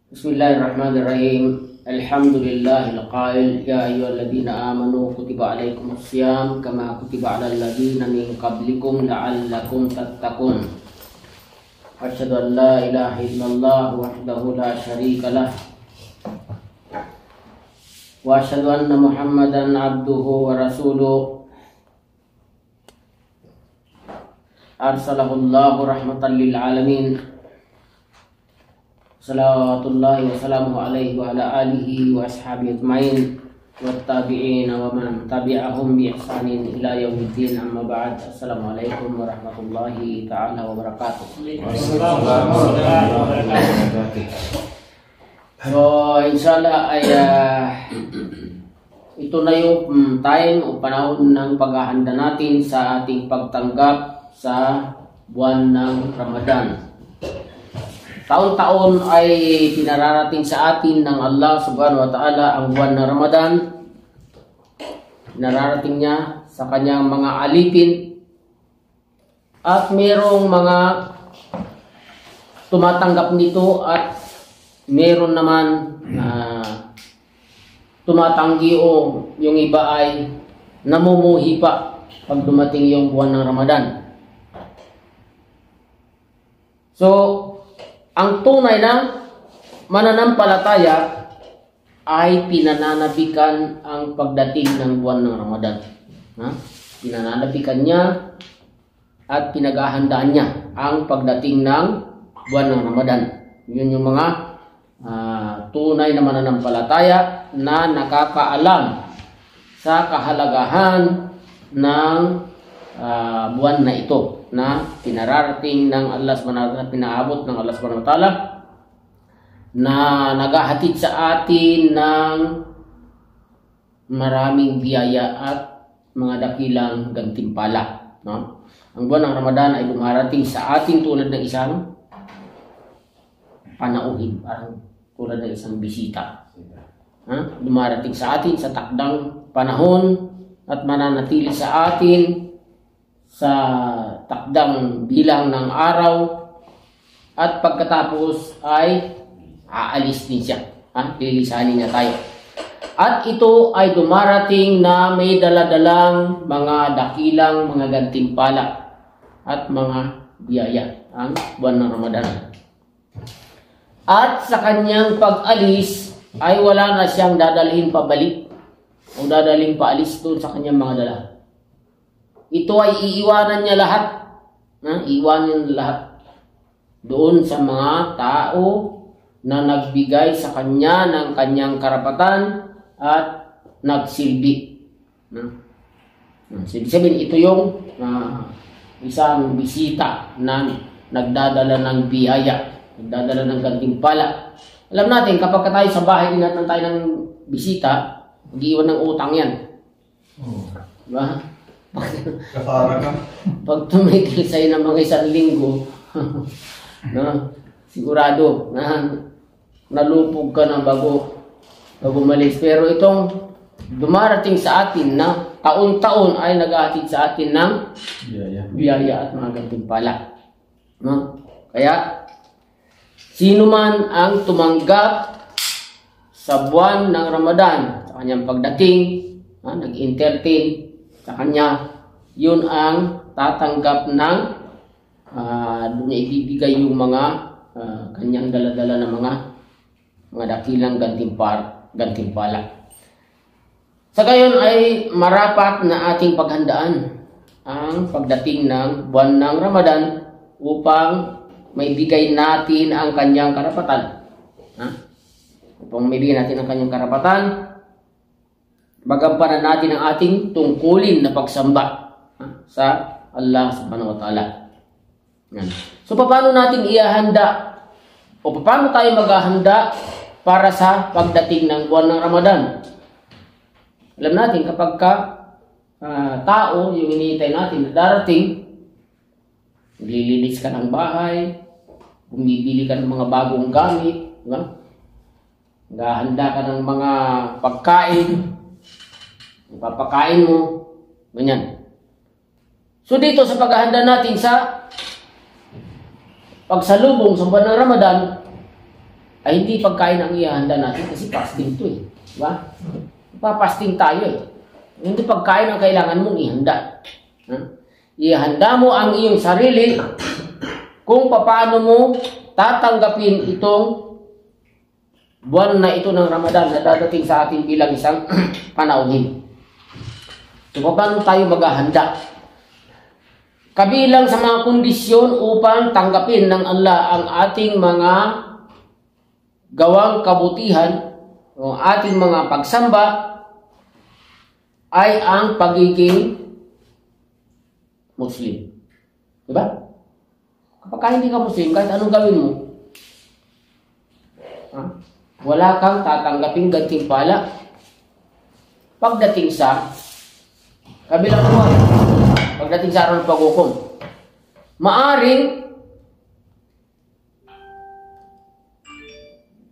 Bismillahirrahmanirrahim. Alhamdulillahil qail ya ayyuhalladzina amanu kutiba alaikumussyam kama kutiba alal ladzina min qablikum la'allakum tattaqun. Asyhadu an la ilaha illallah wahdahu la syarika lah wa asyhadu anna Muhammadan abduhu wa rasuluh. Arsalahullahu rahmatan lil alamin. Salawatullahi wa salamuhu alaihi wa ala alihi wa ashabihi ajma'in wa tabi'in wa man tabi'ahum bi ihsanin ila yaumiddin, amma ba'd. Assalamualaikum warahmatullahi ta'ala wabarakatuh. So inshallah ay ito na yung time o panahon ng paghahanda natin sa ating pagtanggap sa buwan ng Ramadan. Taon-taon ay pinararating sa atin ng Allah subhanahu wa ta'ala ang buwan ng Ramadan. Pinararating niya sa kanyang mga alipin. At mayroong mga tumatanggap nito at mayroon naman tumatanggi o yung iba ay namumuhi pa pag dumating yung buwan ng Ramadan. So, ang tunay na mananampalataya ay pinananabikan ang pagdating ng buwan ng Ramadan. Pinananabikan niya at pinaghahandaan niya ang pagdating ng buwan ng Ramadan. Yun yung mga tunay na mananampalataya na nakakaalam sa kahalagahan ng buwan na ito na pinararating ng Allah subhanahu wa ta'ala, pinaabot ng Allah subhanahu wa ta'ala, na naghahatid sa atin ng maraming biyaya at mga dakilang gantimpala. No? Ang buwan ng Ramadan ay dumarating sa atin tulad ng isang panauhin, parang tulad ng isang bisita. Dumarating sa atin sa takdang panahon at mananatili sa atin sa takdang bilang ng araw, at pagkatapos ay aalis din siya. Lilisanin niya tayo. At ito ay dumarating na may daladalang mga dakilang mga gantimpala at mga biyaya ang buwan ng Ramadan. At sa kanyang pag-alis ay wala na siyang dadalhin pabalik o dadalhin paalis doon sa kanyang mga dala. Ito ay iiwanan niya lahat. Iiwanan niya lahat doon sa mga tao na nagbigay sa kanya ng kanyang karapatan at nagsilbi. Ibig sabihin, ito yung isang bisita na nagdadala ng biyaya, nagdadala ng gantimpala. Alam natin, kapag tayo sa bahay, dinatan tayo ng bisita, mag-iwan ng utang yan. Diba? Pag tumigil sa'yo ng mga isang linggo, sigurado na nalupog ka na bago umalis. Pero itong dumarating sa atin na taon-taon ay nag-ahatid sa atin ng biyaya at mga gantimpala. Kaya sino man ang tumanggap sa buwan ng Ramadan, sa kanyang pagdating, nag-entertain sa kanya, yun ang tatanggap ng doon niya ibibigay yung mga kanyang daladala ng mga dakilang gantimpala. Sa gayon ay marapat na ating paghandaan ang pagdating ng buwan ng Ramadan upang maibigay natin ang kanyang karapatan. Upang maibigay natin ang kanyang karapatan, magampanan natin ang ating tungkulin na pagsamba sa Allah subhanahu wa ta'ala. So, paano natin ihahanda o paano tayo maghahanda para sa pagdating ng buwan ng Ramadan? Alam natin, kapag tao, yung hinihintay natin na darating, lilinis ka ng bahay, bumibili ka ng mga bagong gamit, maghahanda ka ng mga pagkain, ipapakain mo, ganyan. So dito sa paghahanda natin sa pagsalubong sa buwan ng Ramadan, ay hindi pagkain ang ihahanda natin kasi fasting to eh. Diba? Papasting tayo eh. Hindi pagkain ang kailangan mong ihanda. Ihanda mo ang iyong sarili kung paano mo tatanggapin itong buwan na ito ng Ramadan na dadating sa atin bilang isang panauhin. So, paano tayo maghahanda? Kabilang sa mga kondisyon upang tanggapin ng Allah ang ating mga gawang kabutihan o ating mga pagsamba ay ang pagiging Muslim. Diba? Kapag hindi ka Muslim, kahit anong gawin mo, wala kang tatanggaping gantimpala pagdating sa kabilang buwan, pagdating sa araw ng paghukom. Maaring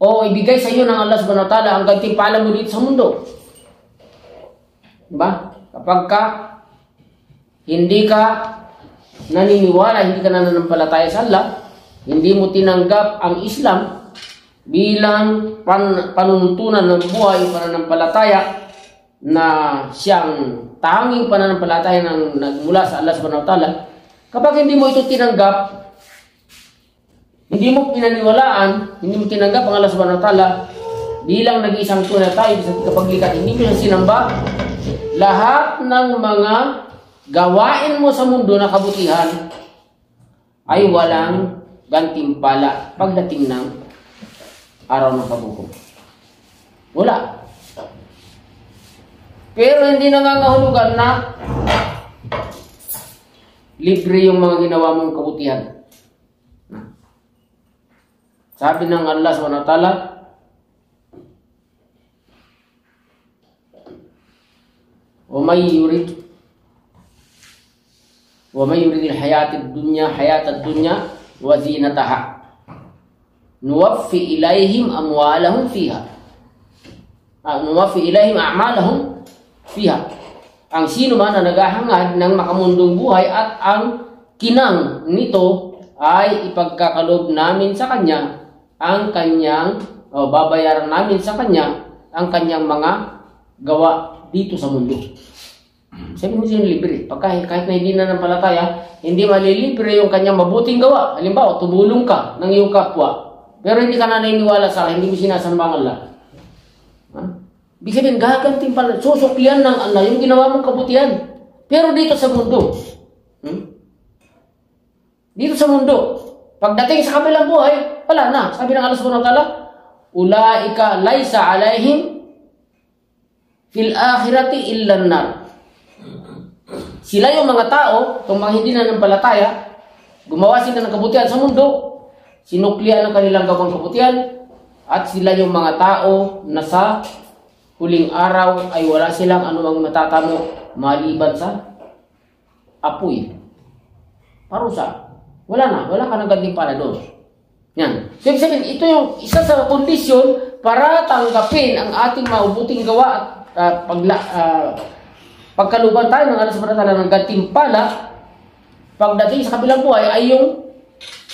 ibigay sa iyo ng Allah subhanahu wa ta'ala ang gantimpala mo dito sa mundo. Diba? Kapag hindi ka naniniwala, hindi ka nananampalataya sa Allah, hindi mo tinanggap ang Islam bilang panuntunan ng buhay, pananampalataya na siyang tanging pananampalataya ng nagmula sa Allah subhanahu wa ta'ala, kapag hindi mo ito tinanggap, hindi mo pinaniwalaan, hindi mo tinanggap ang Allah subhanahu wa ta'ala bilang nag-iisang tunay tayo sa kapaglikat, hindi mo siya sinamba, lahat ng mga gawain mo sa mundo na kabutihan ay walang gantimpala pagdating ng araw ng paghukom. Wala. Pero hindi nangangahulugan na libre yung mga ginawa mong kabutihan. Sabi ng Allah subhanahu wa ta'ala, وَمَنْ يُرِدِ الْحَيَاةَ الدُّنْيَا وَزِينَتَهَا نُوَفِّي إِلَيْهِمْ أَمْوَالَهُمْ فِيهَا نُوَفِّي إِلَيْهِمْ أَعْمَالَهُمْ فِيهَا. Ang sino man na naghahangad ng makamundong buhay at ang kinang nito ay ipagkakalob namin sa kanya ang kanyang babayaran namin sa kanya ang kanyang mga gawa dito sa mundo. Sabi mo siya libre. Kahit na hindi na nampalataya, hindi malilibre yung kanyang mabuting gawa. Halimbawa, tumulong ka ng iyong kapwa, pero hindi ka naniniwala sa akin, hindi mo sinasamba ang Allah. Ibig sabihin, gaganting pala, susuklian ng Allah yung ginawa mong kabutihan. Pero dito sa mundo, dito sa mundo, pagdating sa kabilang buhay, wala na. Sabi ng Allah subhanahu wa ta'ala, ulaika laysa alaihim fil akhirati illan nar. Sila yung mga tao, itong mga hindi na nampalataya, gumawa sila ng kabutihan sa mundo, sinuklian ang kanilang gawang kabutihan, at sila yung mga tao na sa huling araw ay wala silang anumang matatamo maliban sa apoy. Parusa. Wala ka nang gantimpala doon. Yan. So, ibig sabihin, ito yung isa sa kondisyon para tanggapin ang ating mabuting gawa at pagkaluban tayo ng Allah subhanahu wa ta'ala ng gantimpala pagdating sa kabilang buhay ay yung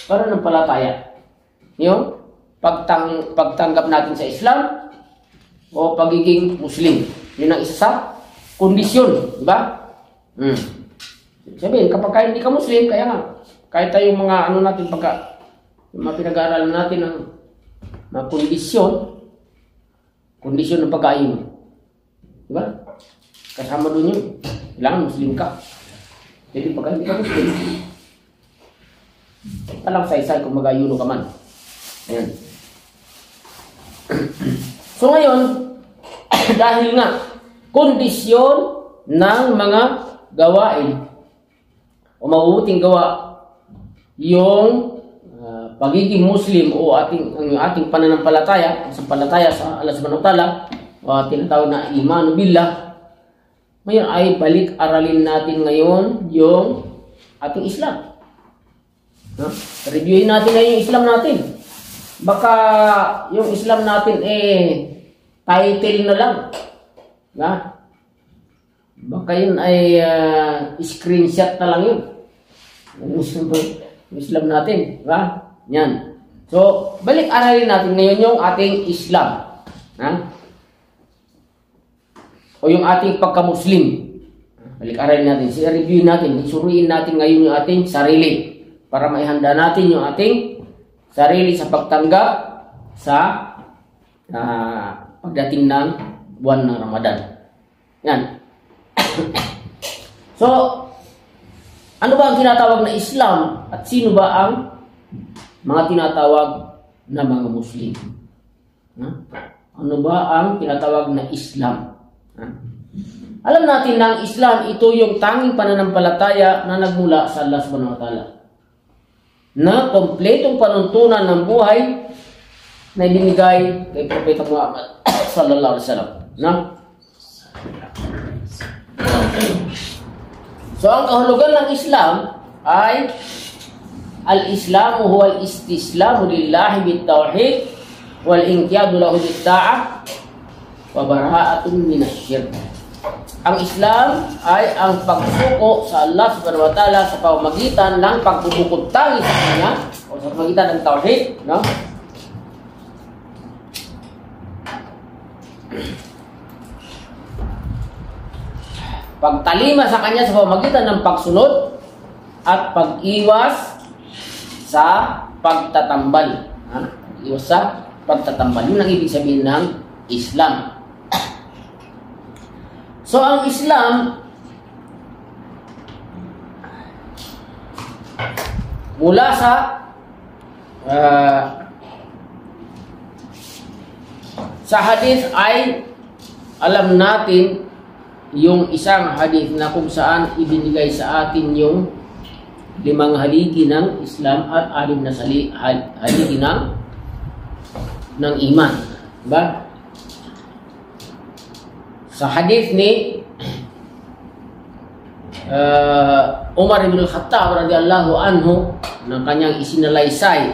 pananampalataya. Yung pagtanggap natin sa Islam o pagiging Muslim. Yun ang isa sa kondisyon. Diba? Sabihin, kapag hindi ka Muslim, kaya nga, kahit tayong mga natin yung mga pinag-aaralan natin ng mga kondisyon ng pagkain. Diba? Kasama doon yun. Kailangan Muslim ka. Jadi pag hindi ka Muslim, talang saysay kung mag-ayuno ka man. Ayan. So ngayon, dahil nga, kondisyon ng mga gawain o mabubuting gawa yung pagiging Muslim o ang ating pananampalataya sa Allah subhanahu wa ta'ala o tinatawag na imanu billah. Ngayon ay balik-aralin natin ngayon yung ating Islam. Reviewin natin ngayon yung Islam natin. Baka yung Islam natin title na lang. Baka yun ay screenshot na lang yun. Yung Islam natin. Yan. So, balik aralin natin ngayon yung ating Islam. Ha? O yung ating pagka-Muslim. Balik aralin natin, review natin, suriin natin ngayon yung ating sarili para maihanda natin yung ating sarili sa pagtanggap sa pagdating ng buwan ng Ramadan. Yan. So, ano ba ang tinatawag na Islam at sino ba ang mga tinatawag na mga Muslim? Ano ba ang tinatawag na Islam? Alam natin na ang Islam, ito yung tanging pananampalataya na nagmula sa Allah subhanahu wa ta'ala, na kompletong panuntunan ng buhay na ibinigay kay Propeta Muhammad sallallahu alaihi wasallam. So, ang kahulugan ng Islam ay al-Islamu huwa al-istislamu lillahi bit-tauhid wal-inqiyadu lahu bit-ta'ah wa bara'atun minasyirk. Ang Islam ay ang pagsuko sa Allah subhanahu wa ta'ala sa pamamagitan ng pagbubukod tangi sa Kanya o sa pamamagitan ng tauhid, no? Pagtalima sa Kanya sa pamamagitan ng pagsunod at pag-iwas sa pagtatambal. Pag-iwas sa pagtatambal. Yun ang ibig sabihin ng Islam. So, ang Islam mula sa hadith ay alam natin yung isang hadith na kung saan ibinigay sa atin yung 5 haligi ng Islam at 6 na haligi ng iman. Diba? Sa hadith ni Umar ibn al-Khattab radiyallahu anhu ng kanyang isinalaysay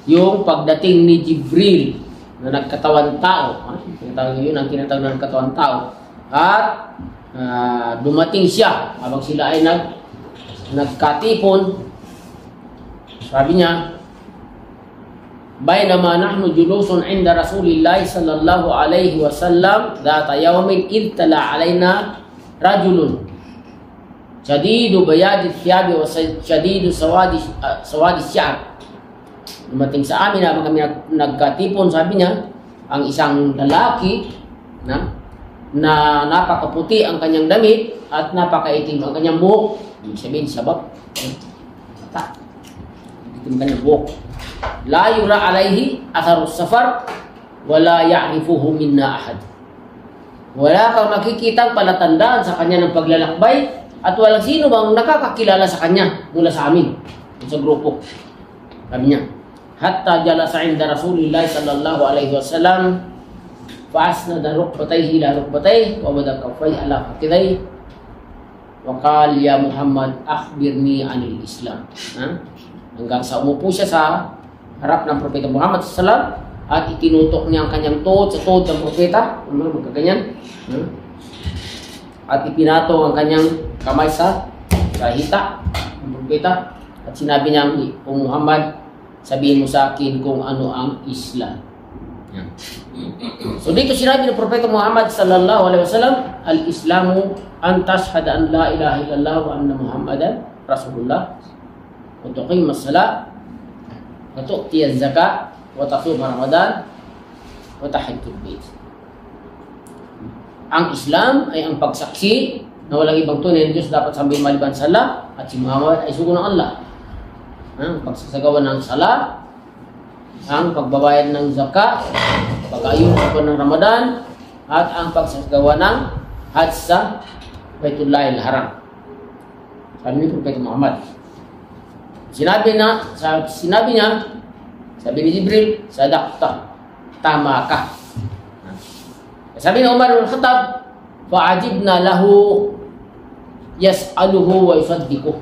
yung pagdating ni Jibril na nagkatawan tao. Yun ang kinatawag na nagkatawan tao. At dumating siya habang sila ay nagkatipon. Sabi niya, bainama nahnu julusun inda Rasulillah sallallahu alaihi wasallam dhata yawmin id tala alaina rajulun shadidu bayadi thiyabi wa shadidu sawadi sya'ab. Dumating sa amin habang kami nagkatipon, sabi niya, ang isang lalaki na napakaputi ang kanyang damit at napakaitim ang kanyang buhok. Ibig sabihin, sabab. Mata. Itim kanyang buhok. La yura alayhi atharus safar wala ya'rifuhu minna ahad. Wala kang makikitang palatandaan sa kanya ng paglalakbay at walang sino bang nakakakilala sa kanya mula sa amin, sa grupo. Sabi niya, hatta jalasa inda Rasulillah sallallahu alaihi wasallam fa'asnada rukbatayhi ila rukbatayhi wa bada kaffayhi ala fakhidayhi wa qala ya Muhammad akhbirni anil Islam. Hanggang sa umupo siya sa harap ng Propeta Muhammad sallallahu alaihi wasallam at itinutok niya ang kanyang tuhod sa tuhod ng Propeta, magkaganyan, at ipinato ang kanyang kamay sa hita ng Propeta at sinabi niya, O Muhammad, sabihin mo sa akin kung ano ang Islam. So dito sinabi ng Propeta Muhammad sallallahu alaihi wasallam, al-Islamu an tashhada an la ilaha illallah wa anna Muhammadan Rasulullah wa tuqima as-salat wa tu'ti az-zakat wa tasuma Ramadan wa tahajjul bait. Ang Islam ay ang pagsaksi na walang ibang tunay na Diyos dapat sambahin maliban sa Allah at si Muhammad ay sugo ng Allah. Ang pagsasagawa ng sala, ang pagbabayad ng zakat, pag-ayun sa buwan ng Ramadan, at ang pagsasagawa ng hajj sa Baitullahil Haram. Sabi ni Propeta Muhammad. Sinabi niya, sabi ni Jibril, sadaqta, tama ka. Sabi ni Umar ibn Khattab, fa'ajibna lahu yas'aluhu wa yusaddiquh.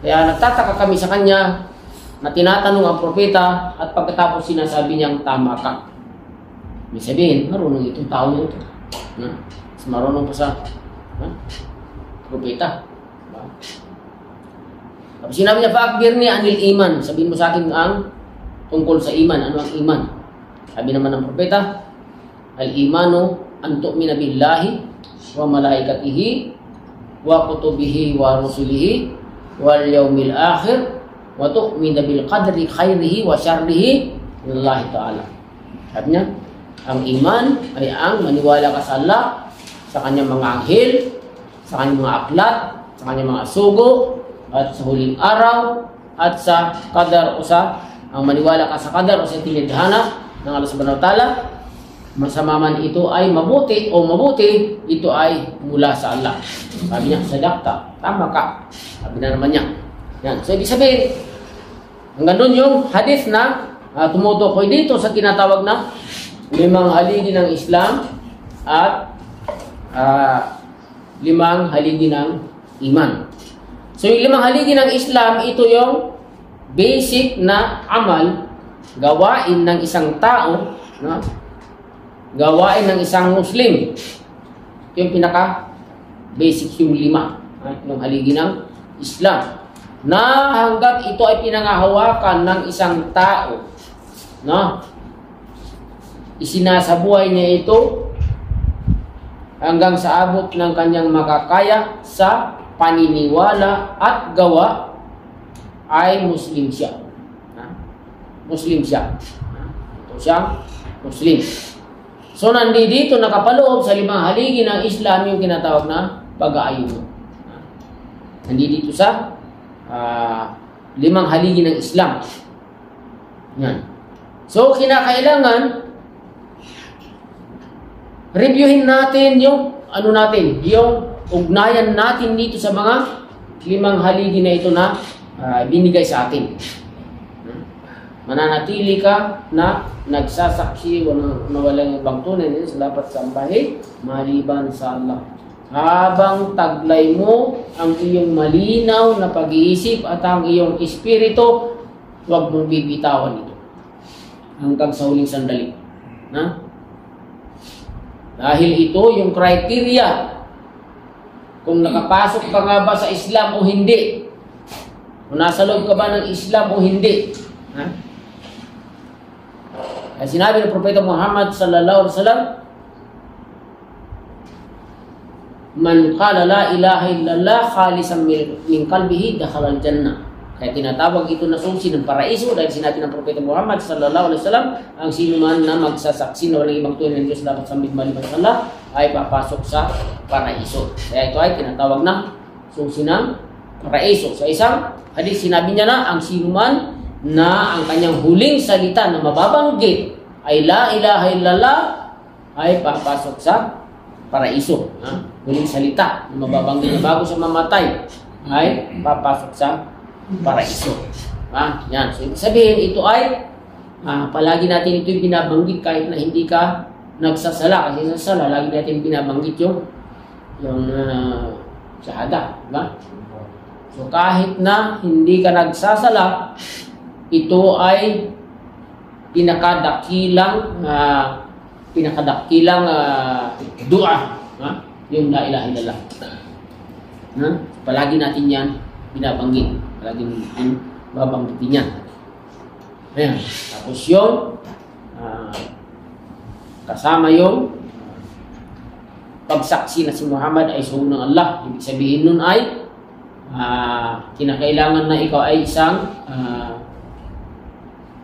Kaya nagtataka kami sa kanya na tinatanong ang propeta at pagkatapos sinasabi niyang tama ka. May sabihin, marunong itong tao na ito. Mas marunong pa sa propeta. Tapos sinabi niya, fa'akbirni anil iman. Sabihin mo sa akin ang tungkol sa iman. Ano ang iman? Sabi naman ng propeta, al-imanu an tu'mina billahi wa malaikatihi wa kutubihi wa rusulihi wal yaumil akhir wa tu'mina bil qadri khairihi wa syarrihi minallahi ta'ala. Sabi niya, ang iman ay ang maniwala ka sa Allah, sa kanyang mga anghel, sa kanyang mga aklat, sa kanyang mga sugo, at sa huling araw, at sa qadar o sa ang maniwala ka sa qadar o sa tinidhana ng Allah subhanahu wa ta'ala, masama man ito ay mabuti o mabuti, ito ay mula sa Allah. Sabi niya, sadakta, tama ka. Sabi na naman niya. Yan. So, ibig sabihin, hanggang doon yung hadith na tumutukoy dito sa tinatawag na 5 haligi ng Islam at 5 haligi ng iman. So, yung 5 haligi ng Islam, ito yung basic na amal, gawain ng isang tao, no? Gawain ng isang Muslim. Yung pinaka-basic yung 5, yung haligi ng Islam. Na hanggat ito ay pinangahawakan ng isang tao, no? Isinasabuhay niya ito hanggang sa abot ng kanyang makakaya sa paniniwala at gawa, ay Muslim siya. Muslim siya. Ito siya, Muslim. So, nandito nakapaloob sa 5 haligi ng Islam yung kinatawag na pag-aayuno. Nandito sa 5 haligi ng Islam. Yan. So, kinakailangan reviewin natin yung yung ugnayan natin dito sa mga 5 haligi na ito na binigay sa atin. Mananatili ka na nagsasaksi na walang ibang tunay sa dapat sambahin maliban sa Allah. Habang taglay mo ang iyong malinaw na pag-iisip at ang iyong espiritu, huwag mong bibitawan ito hanggang sa huling sandali. Dahil ito yung criteria kung nakapasok ka nga ba sa Islam o hindi. Kung nasa loob ka ba ng Islam o hindi. Ay sinabi ng Propeta Muhammad sallallahu alaihi wasallam, man qala la ilaha illallah khalisan min qalbihi dakhala al-jannah. Kaya tinatawag ito na susi ng paraiso dahil sinabi ng Propeta Muhammad sallallahu alaihi wasallam, ang sino man na magsasaksi na walang ibang tunay ng Diyos dapat sambit maliban sa Allah ay papasok sa paraiso. Kaya ito ay tinatawag na susi ng paraiso. Sa isang hadith sinabi niya na ang sino man na ang kanyang huling salita na mababanggit ay la ilaha illallah ay papasok sa paraiso. Huling salita na mababanggit na bago sa mamatay ay papasok sa paraiso. Yan. So, sabihin, ito ay palagi natin ito yung binabanggit kahit na hindi ka nagsasala. Kasi sa sala, lagi natin binabanggit yung shahada. Diba? So, kahit na hindi ka nagsasala, ito ay pinakadakilang dua, yung la ilaha illallah. Palagi natin yan binabanggit. Palagi natin babanggitin yan. Ayan. Tapos yung kasama yung pagsaksi na si Muhammad ay sugo ng Allah. Ibig sabihin nun ay kinakailangan na ikaw ay isang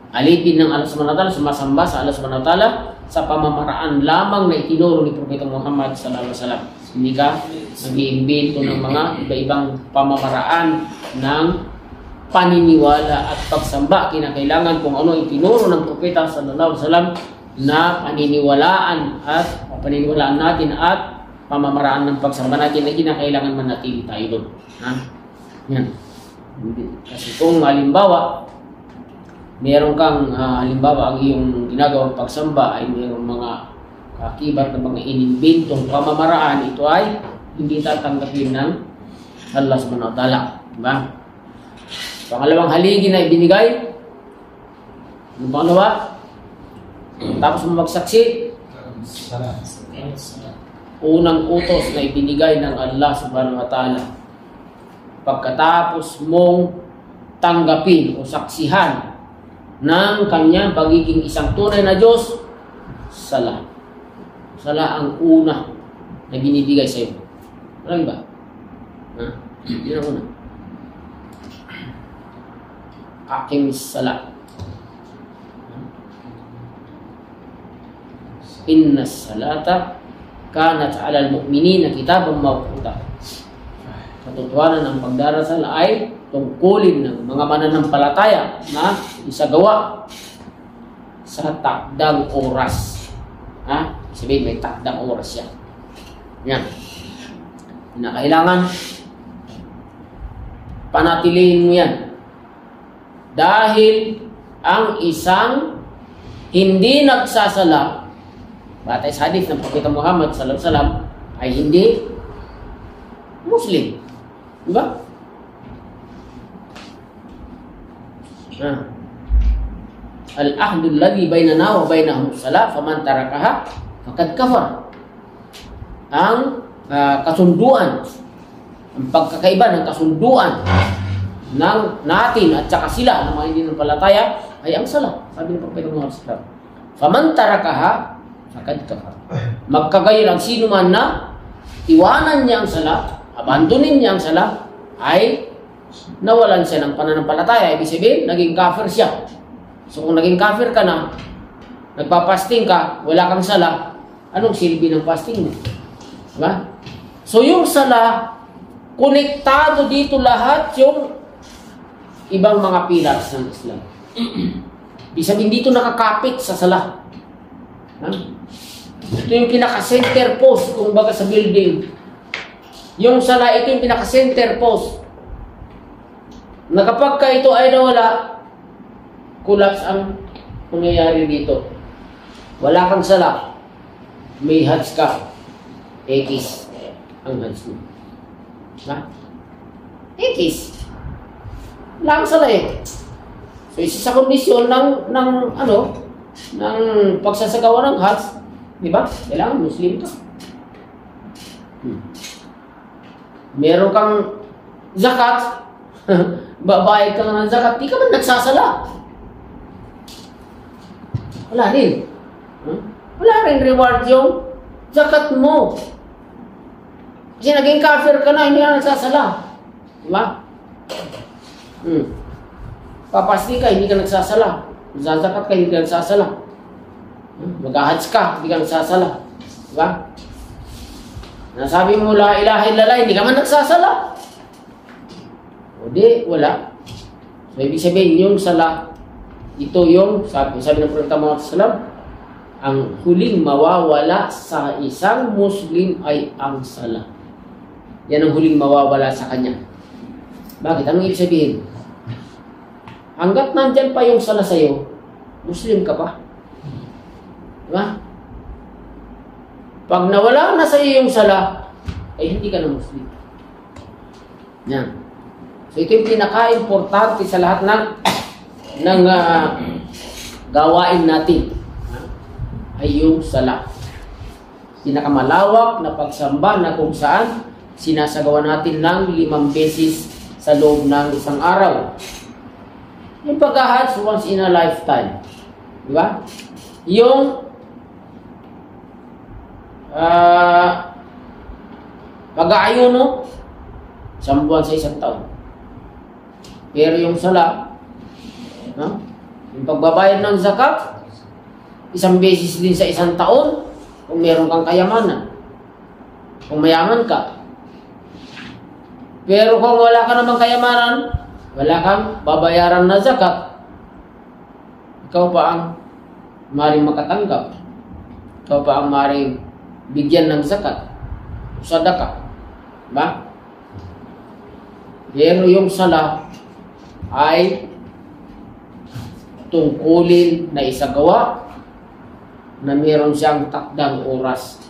alipin ng Allah subhanahu wa ta'ala, sumasamba sa Allah subhanahu wa ta'ala sa pamamaraan lamang na itinuro ni Propeta Muhammad sallallahu alaihi wasallam. Hindi ka nag-iimbento ng mga iba-ibang pamamaraan ng paniniwala at pagsamba. Kinakailangan kung ano itinuro ng Propeta sallallahu alaihi wasallam na paniniwalaan natin at pamamaraan ng pagsamba natin na kinakailangan manatili tayo doon. Yan. Kasi kung halimbawa meron kang halimbawa ang iyong ginagawang pagsamba ay mayroong mga kakibat ng mga inimbentong pamamaraan, ito ay hindi tatanggapin ng Allah subhanahu wa ta'ala. Diba? Pangalawang haligi na ibinigay, ano pangalawa? Tapos mo magsaksi, unang utos na ibinigay ng Allah subhanahu wa ta'ala. Pagkatapos mong tanggapin o saksihan ng kanyang pagiging isang tunay na Diyos? Sala. Sala ang una na binibigay sa iyo. Alam ba? Ha? Yun ang una. Aking sala. Inna salata kanat alal mu'minina kitabang mawquta. Katotohanan ng pagdarasal ay tungkulin ng mga mananampalataya na isagawa sa takdang oras. Ha? Sabihin, may takdang oras yan. Yan. Kailangan panatilihin mo yan. Dahil ang isang hindi nagsasala, batay sa hadith ng Propeta Muhammad sallallahu alaihi wasallam, ay hindi Muslim. Diba? Al-ahdul ladhi bainana wa bainahum salat faman tarakaha faqad kafar. Ang kasunduan, ang pagkakaiba ng kasunduan ng natin at saka sila ng mga hindi nampalataya ay ang sala. Sabi ng Propeta Muhammad sallallahu alaihi wasallam, faman tarakaha faqad kafar. Magkagaya lang sino man na iwanan niya ang sala, abandonin niya ang sala, ay nawalan siya ng pananampalataya. Ibig sabihin, naging kafir siya. So kung naging kafir ka na, nagpapasting ka, wala kang sala, anong silbi ng fasting mo? Diba? So yung sala, konektado dito lahat yung ibang mga pillars ng Islam. Ibig sabihin, dito nakakapit sa sala. Ito yung pinaka-center post, kung baga sa building. Yung sala, ito yung pinaka-center post. Na kapag ka ito ay nawala, collapse ang nangyayari dito. Wala kang sala, may hajj ka, ekis ang hajj mo. Ha? Ekis. Wala kang sala eh. So isa sa kondisyon ng pagsasagawa ng hajj, di ba? Kailangan Muslim ka. Meron kang zakat, babayad ka ng zakat, di ka man nagsasala. Wala rin. Wala rin reward yung zakat mo. Kasi naging kafir ka na, hindi ka nagsasala. Diba? Papasti ka, hindi ka nagsasala. Zakat ka, hindi ka nagsasala. Mag-ahaj ka, hindi ka nagsasala. Diba? Nasabi mo, la ilaha illallah, hindi ka man nagsasala. O di, wala. So, ibig sabihin, yung sala, ito yung, sabi ng Propeta Muhammad sallallahu alaihi wasallam, ang huling mawawala sa isang Muslim ay ang sala. Yan ang huling mawawala sa kanya. Bakit? Anong ibig sabihin? Hanggat nandyan pa yung sala sa'yo, Muslim ka pa. Diba? Pag nawala na sa'yo yung sala, ay hindi ka na Muslim. Yan. So ito yung pinaka-importante sa lahat ng gawain natin. Ay yung sala. Pinakamalawak na pagsamba na kung saan sinasagawa natin ng 5 beses sa loob ng isang araw. Yung pag-ahaj once in a lifetime. Diba? Yung pag-aayuno, 1 buwan sa 1 taon. Pero yung sala, yung pagbabayad ng zakat, 1 beses din sa 1 taon, kung meron kang kayamanan. Kung mayaman ka. Pero kung wala ka namang kayamanan, wala kang babayaran na zakat, ikaw pa ang maaaring makatanggap. Ikaw pa ang maaaring bigyan ng zakat, sadaka. Diba? Pero yung sala ay tungkulin na isagawa na meron siyang takdang oras.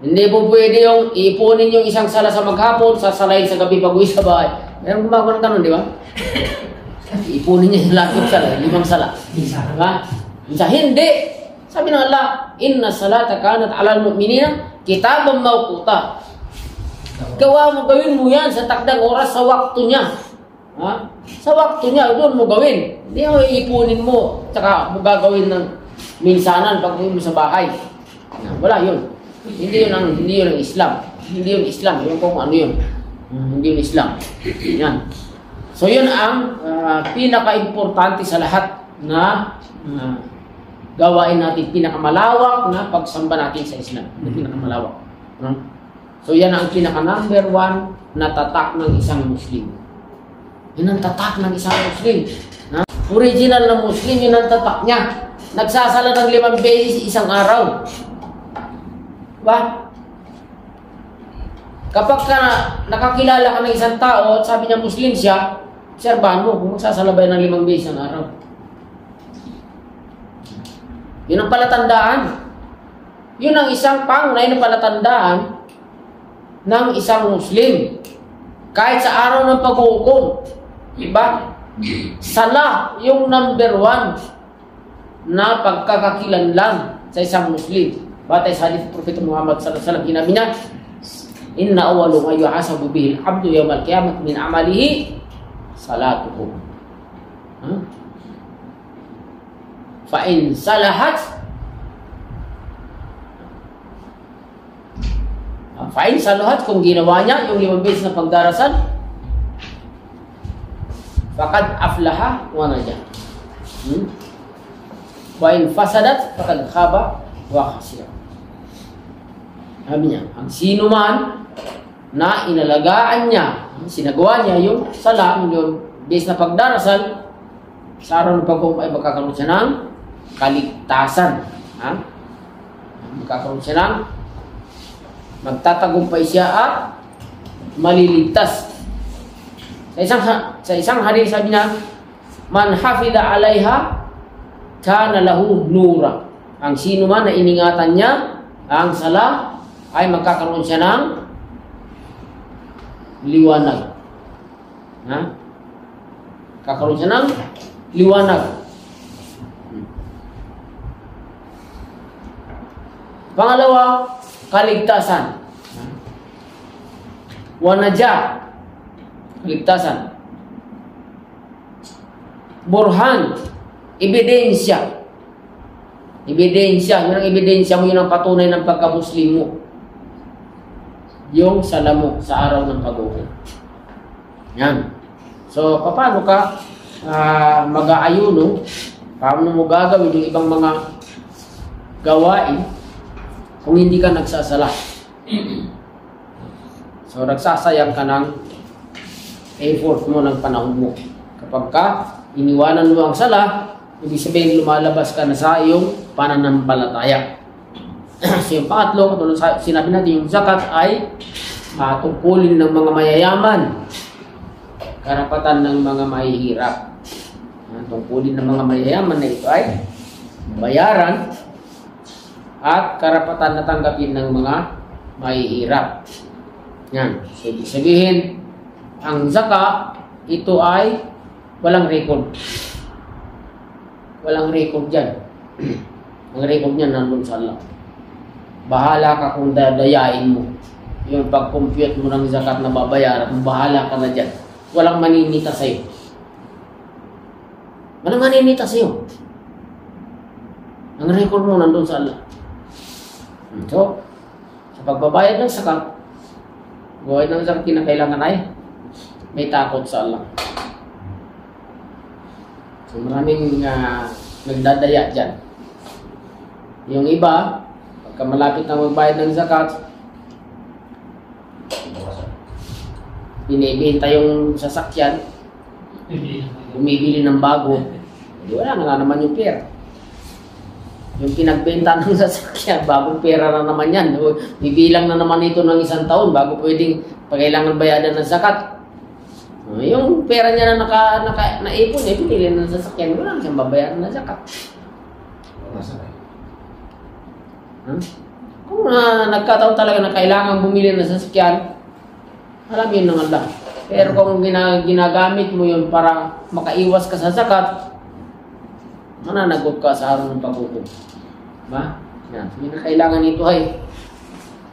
Hindi po pwede yung ipunin yung isang sala sa maghapon, sasalayin sa gabi pag-uwi sa bahay. Meron gumagawa ng ganun, di ba? Ipunin niya yung lahat yung sala, 5 sala. Diba? Hindi. Sabi ng Allah, inna salata kanat alal mu'minina kitabang mawquta. Gawin mo yan sa takdang oras sa wakto niya. Ha? Sa wakto niya, doon mo gawin. Hindi mo iipunin mo, tsaka mo gagawin ng minsanan pag uwi mo sa bahay. Wala yun. Hindi yun ang Islam. Hindi yun Islam. Yung kung ano yun. Hindi yun Islam. Yan. So yun ang pinaka-importante sa lahat na gawain natin. Pinakamalawak na pagsamba natin sa Islam. Pinakamalawak. So yan ang pinaka-number 1 na tatak ng isang Muslim. Yun ang tatak ng isang Muslim. Original na Muslim, yun ang tatak niya. Nagsasala ng 5 beses isang araw. Ba? Kapag nakakilala ka ng isang tao at sabi niya Muslim siya, obserbahan mo kung magsasalabay ng 5 beses ang araw. Yun ang palatandaan. Yun ang isang pangunay na palatandaan ng isang Muslim. Kahit sa araw ng paghuhukom. Diba? Sala yung number 1 na pagkakakilanlan sa isang Muslim. Batay sa hadith Prophet Muhammad sallallahu alaihi wasallam, ginabi niya, inna awwalu ma yuhasabu bihi al-'abdu yawm al-qiyamah min 'amalihi salatuhu. Fa in salahat kung ginawa niya yung 5 beses na pagdarasal, faqad aflaha wa najah. Wa in fasadat faqad khaba wa khasira. Sabi niya, ang sino man na inalagaan niya, sinagawa niya yung sala, yung base na pagdarasal, sa araw ng paghukom ay magkakaroon siya ng kaligtasan. Magkakaroon siya ng magtatagumpay siya at maliligtas. Sa isang hadith sabi niya, man hafidha alaiha kana lahu nura. Ang sino man na iningatan niya ang sala ay magkakaroon siya ng liwanag. Kakaroon siya ng liwanag. Pangalawa, kaligtasan. Wanaja, kaligtasan. Burhan, ebidensya. Ebidensya, yun ang ebidensya mo, yun ang patunay ng pagka-Muslim mo. Yung sala mo sa araw ng paghukom. Yan. So, paano ka mag-aayuno? Paano mo gagawin yung ibang mga gawain kung hindi ka nagsasala? So, nagsasayang ka ng effort mo, ng panahon mo. Kapag ka iniwanan mo ang sala, ibig sabihin lumalabas ka na sa iyong pananampalataya. So yung pangatlo, sinabi natin yung zakat ay tungkulin ng mga mayayaman, karapatan ng mga mahihirap. Tungkulin ng mga mayayaman na ito ay bayaran at karapatan na tanggapin ng mga mahihirap. Yan. So ibig sabihin, ang zakat, ito ay walang record. Walang record dyan. Ang record niya nandun sa Allah. Bahala ka kung dadayain mo. Yung pag-compute mo ng zakat na babayaran, bahala ka na dyan. Walang maninita sa'yo. Walang maninita sa'yo. Ang record mo nandun sa Allah. So, sa pagbabayad ng zakat, buhay ng zakat kinakailangan ay may takot sa Allah. So, maraming nagdadaya dyan. Yung iba, pagka malapit na magbayad ng zakat, binibenta yung sasakyan, bumibili ng bago, wala na naman yung pera. Yung pinagbenta ng sasakyan, bagong pera na naman yan. Bibilang na naman ito ng 1 taon bago pwedeng pagkailangan bayadan ng zakat. Yung pera niya na naipon, binili ng sasakyan, wala na siyang babayaran ng zakat. Kung nagkataon talaga na kailangan bumili ng sasakyan, alam yun ng Allah. Pero kung ginagamit mo yun para makaiwas ka sa zakat, mananagot ka sa araw ng paghukom. Diba? Yan. Yung kailangan nito ay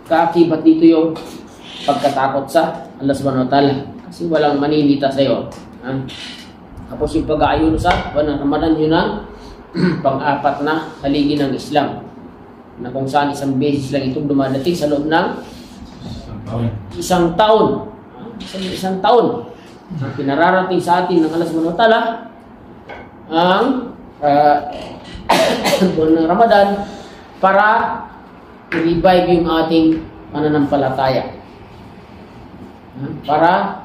kaakibat dito yung pagkatakot sa Allah subhanahu wa ta'ala. Kasi walang maninita sa'yo. Tapos yung pag-aayuno sa buwan ng Ramadan, yun ang pang-apat na haligi ng Islam, na kung saan isang beses lang itong dumadating sa loob ng isang taon. Isang taon na pinararating sa atin ng Allah subhanahu wa ta'ala ang buwan ng Ramadan para i-revive yung ating pananampalataya, para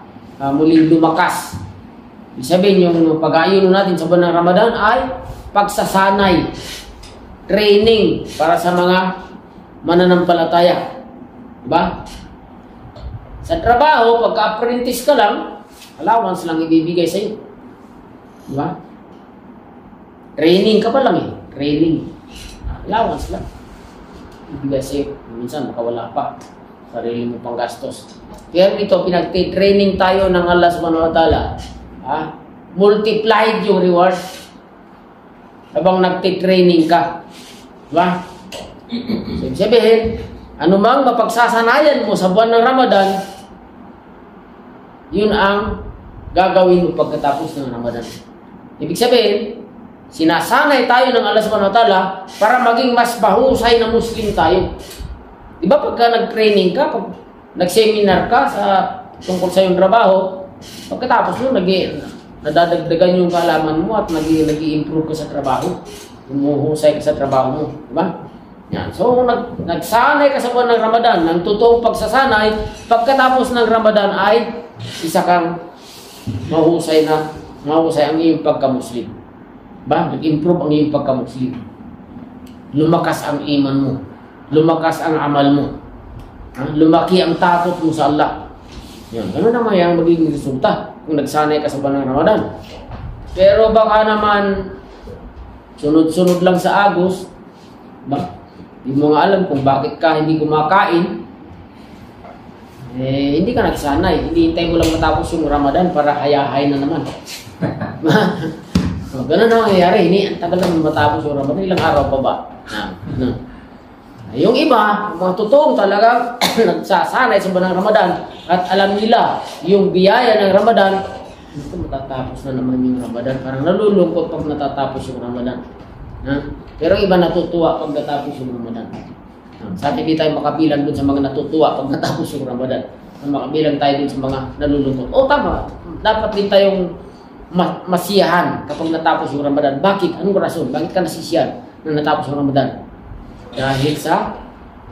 muling lumakas. Ibig sabihin, yung pag-aayuno natin sa buwan ng Ramadan ay pagsasanay, training para sa mga mananampalataya. Diba? Sa trabaho, pagka-apprentice ka lang, allowance lang ibibigay sa iyo. Diba? Training ka pa lang eh. Training. Allowance lang ibigay sa iyo. Minsan, makawala pa. Sarili mo pang gastos. Pero ito, pinag-training tayo ng Allah subhanahu wa ta'ala. Multiplied yung reward habang nagtitraining ka. Diba? So, ibig sabihin, anumang mapagsasanayan mo sa buwan ng Ramadan, yun ang gagawin mo pagkatapos ng Ramadan. Ibig sabihin, sinasanay tayo ng Allah subhanahu wa ta'ala para maging mas mahusay na Muslim tayo. Diba pagka nag-training ka, pag nag-seminar ka tungkol sa iyong trabaho, pagkatapos mo, nadadagdagan yung kaalaman mo at nag-i-improve ka sa trabaho. Umuhusay ka sa trabaho mo. Diba? Yan. So, nagsanay ka sa buwan ng Ramadan, ng totoong pagsasanay, pagkatapos ng Ramadan ay isa kang mahusay ang iyong pagka-Muslim. Diba? Nag-improve ang iyong pagka-Muslim. Lumakas ang iman mo. Lumakas ang amal mo. Lumaki ang takot mo sa Allah. Yan. Ganun naman yung magiging resulta kung nagsanay ka sa buwan ng Ramadan. Pero baka naman sunod-sunod lang sa Agos, hindi mo nga alam kung bakit ka hindi kumakain, hindi ka nagsanay. Hindi hintay mo lang matapos yung Ramadan para hayahay na naman. So, ganun na mangyayari. Ang tagal lang matapos yung Ramadan, ilang araw pa ba? Yung iba, mga totoong talagang nagsasanay sa buwan ng Ramadan at alam nila yung biyaya ng Ramadan, ito matatapos na naman yung Ramadan. Parang nalulungkot pag natatapos yung Ramadan. Pero iba natutuwa pag natapos yung Ramadan. Sa atin di tayo makabilang dun sa mga natutuwa pag natapos yung Ramadan. Makabilang tayo dun sa mga nalulungkot. O tama, dapat din tayong masiyahan kapag natapos yung Ramadan. Bakit? Anong rason? Bakit ka nasisiyahan na natapos yung Ramadan? Dahil sa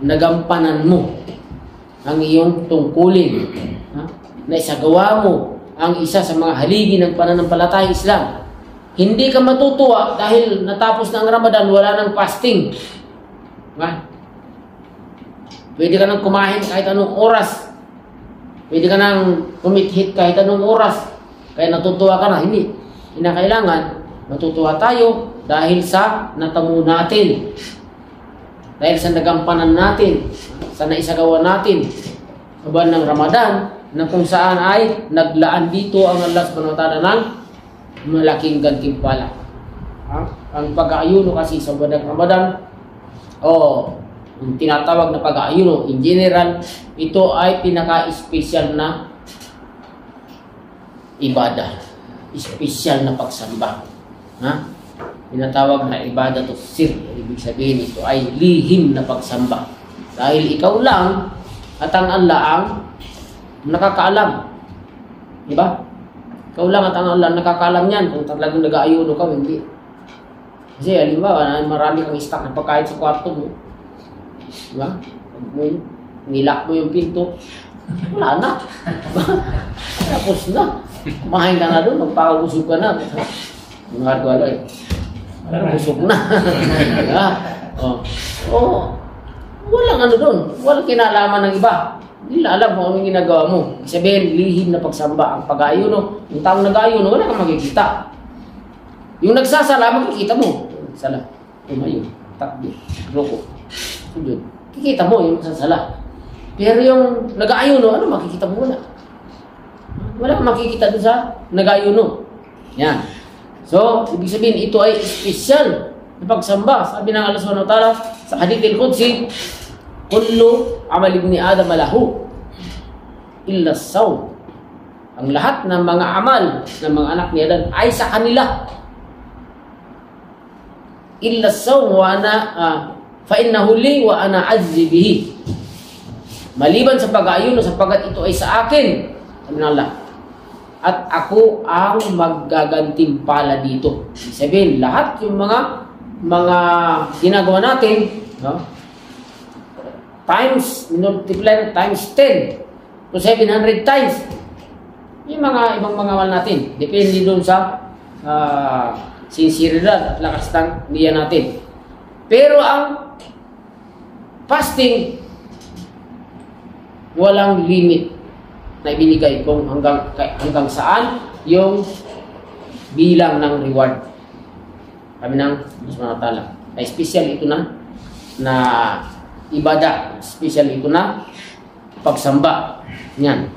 nagampanan mo ang iyong tungkulin, na isagawa mo ang isa sa mga haligi ng pananampalataya Islam. Hindi ka matutuwa dahil natapos na ang Ramadan, wala nang fasting. Pwede ka nang kumain kahit anong oras. Pwede ka nang kumithit kahit anong oras. Kaya natutuwa ka na. Hindi. Kinakailangan matutuwa tayo dahil sa natamo natin. Dahil sa nagampanan natin, sa naisagawa natin sa buwan ng Ramadan, na kung saan ay naglaan dito ang Allah subhanahu wa ta'ala ng malaking gantimpala. Ang pag-aayuno kasi sa buwan ng Ramadan, yung tinatawag na pag-aayuno, in general, ito ay pinaka-espesyal na ibadah. Espesyal na pagsamba. Tinatawag na ibadah to sir. Ibig sabihin, ito ay lihim na pagsamba. Dahil ikaw lang at ang Allah ang nakakaalam. Diba? Ikaw lang at ang Allah nakakaalam yan. Kung talagang nag-aayuno ka, hindi. Kasi halimbawa, marami kang stock na pagkain sa kwarto mo. Diba? Nilak mo yung pinto. Wala na. Tapos na. Kumain ka na doon. Magpakabusog ka na. Mga wala eh. Busog na. Walang ano doon. Walang kinalaman ng iba. Hindi alam kung anong ginagawa mo. Sabihin, lihim na pagsamba. Ang pag-aayuno, yung taong nag-aayuno, wala kang makikita. Yung nagsasala, makikita mo. Sala. Tumayo. Takbi. Roko. Sujud. Kikita mo yung nagsasala. Pero yung nag-aayuno, ano makikita mo? Wala kang makikita doon sa nag-aayuno. Yan. So, ibig sabihin, ito ay espesyal na pagsamba. Sabi ng Allah subhanahu wa ta'ala sa hadith al-Qudsi, kullu amal ibni Adam lahu illa as-sawm. Ang lahat ng mga amal ng mga anak ni Adan ay sa kanila. Illa sawm wa ana fa innahu li wa ana azzi bihi. Maliban sa pag-aayuno sapagkat ito ay sa akin, sabi ng Allah. At ako ang maggagantimpala dito. Sabihin, lahat yung mga ginagawa natin, no? Times, multiply times 10 to 700 times. Yung mga ibang mga amal natin. Depende dun sa sinseridad at lakas ng niya natin. Pero ang fasting, walang limit na ibinigay kung hanggang saan yung bilang ng reward. Kami ng Diyos Manatala. Ay special ito na ibadah. Special ito na pagsamba. Yan.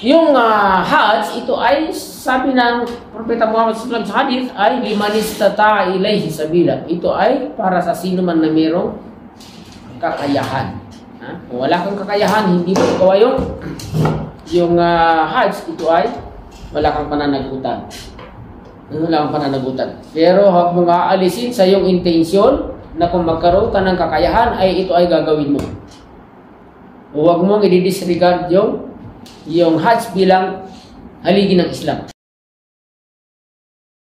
Yung Hajj, ito ay sabi ng Propeta Muhammad SAW sa hadith ay liman istata'a ilayhi sabila. Ito ay para sa sino man na mayroong kakayahan. Kung wala kang kakayahan, hindi mo gawa yung Hajj, ito ay wala kang pananagutan. Wala kang pananagutan. Pero huwag mong aalisin sa iyong intensyon na kung magkaroon ka ng kakayahan, ay ito ay gagawin mo. Huwag mong i-disregard yung Hajj bilang haligi ng Islam.